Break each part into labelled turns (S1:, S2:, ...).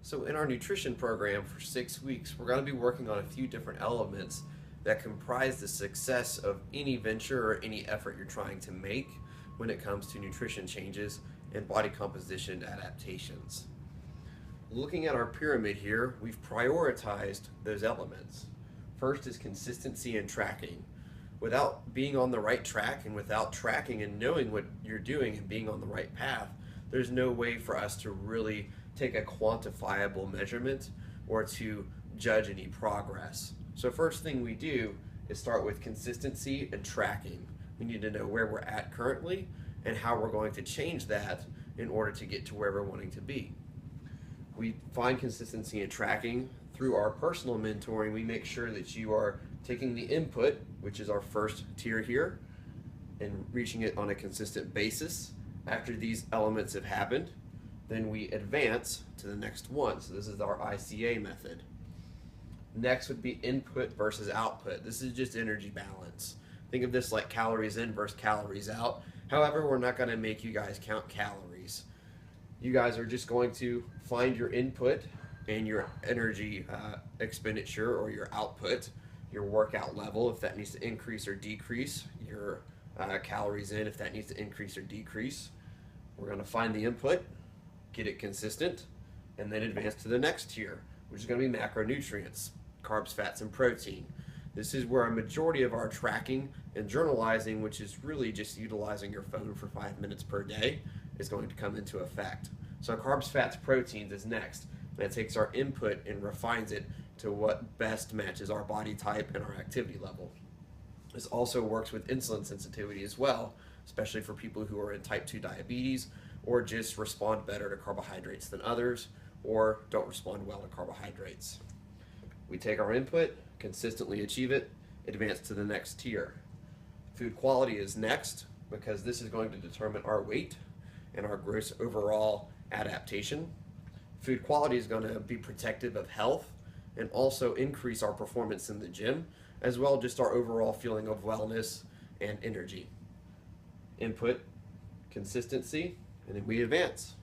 S1: So in our nutrition program for 6 weeks, we're going to be working on a few different elements that comprise the success of any venture or any effort you're trying to make when it comes to nutrition changes and body composition adaptations. Looking at our pyramid here, we've prioritized those elements. First is consistency and tracking. Without being on the right track and without tracking and knowing what you're doing and being on the right path, there's no way for us to really take a quantifiable measurement or to judge any progress. So first thing we do is start with consistency and tracking. We need to know where we're at currently and how we're going to change that in order to get to where we're wanting to be. We find consistency in tracking through our personal mentoring. We make sure that you are taking the input, which is our first tier here, and reaching it on a consistent basis. After these elements have happened, then we advance to the next one. So this is our ICA method. Next would be input versus output. This is just energy balance. Think of this like calories in versus calories out. However, we're not going to make you guys count calories. You guys are just going to find your input and your energy expenditure or your output, your workout level, if that needs to increase or decrease, your calories in, if that needs to increase or decrease. We're going to find the input, get it consistent, and then advance to the next tier, which is going to be macronutrients, carbs, fats, and protein. This is where a majority of our tracking and journalizing, which is really just utilizing your phone for 5 minutes per day, is going to come into effect. So carbs, fats, proteins is next. That takes our input and refines it to what best matches our body type and our activity level. This also works with insulin sensitivity as well, especially for people who are in type 2 diabetes or just respond better to carbohydrates than others or don't respond well to carbohydrates. We take our input, consistently achieve it, advance to the next tier. Food quality is next because this is going to determine our weight and our gross overall adaptation. Food quality is going to be protective of health and also increase our performance in the gym, as well as just our overall feeling of wellness and energy. Input, consistency, and then we advance.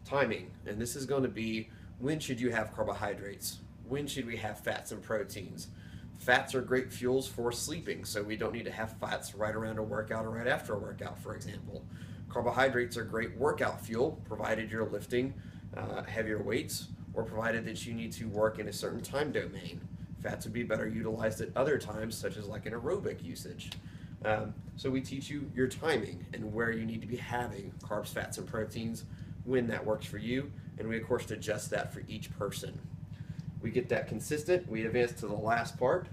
S1: Timing, and this is going to be when should you have carbohydrates? When should we have fats and proteins? Fats are great fuels for sleeping, so we don't need to have fats right around a workout or right after a workout, for example. Carbohydrates are great workout fuel, provided you're lifting heavier weights or provided that you need to work in a certain time domain. Fats would be better utilized at other times, such as like an aerobic usage. So we teach you your timing and where you need to be having carbs, fats, and proteins, when that works for you, and we of course adjust that for each person. We get that consistent, we advance to the last part,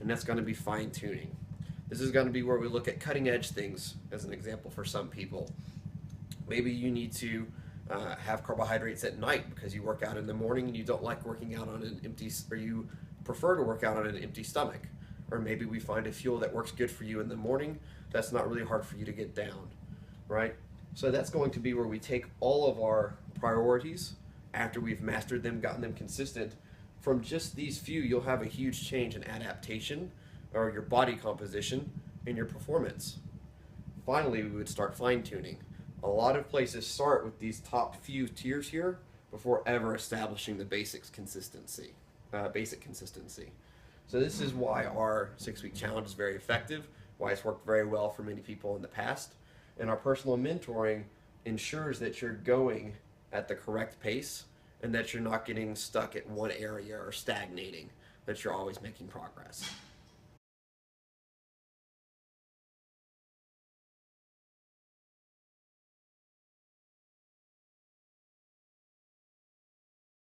S1: and that's going to be fine tuning. This is going to be where we look at cutting edge things as an example for some people. Maybe you need to have carbohydrates at night because you work out in the morning and you don't like working out on an empty, or you prefer to work out on an empty stomach. Or maybe we find a fuel that works good for you in the morning that's not really hard for you to get down, right? So that's going to be where we take all of our priorities after we've mastered them, gotten them consistent. From just these few, you'll have a huge change in adaptation or your body composition and your performance. Finally, we would start fine-tuning. A lot of places start with these top few tiers here before ever establishing the basic consistency. So this is why our 6-week challenge is very effective, why it's worked very well for many people in the past, and our personal mentoring ensures that you're going at the correct pace and that you're not getting stuck at one area or stagnating, that you're always making progress.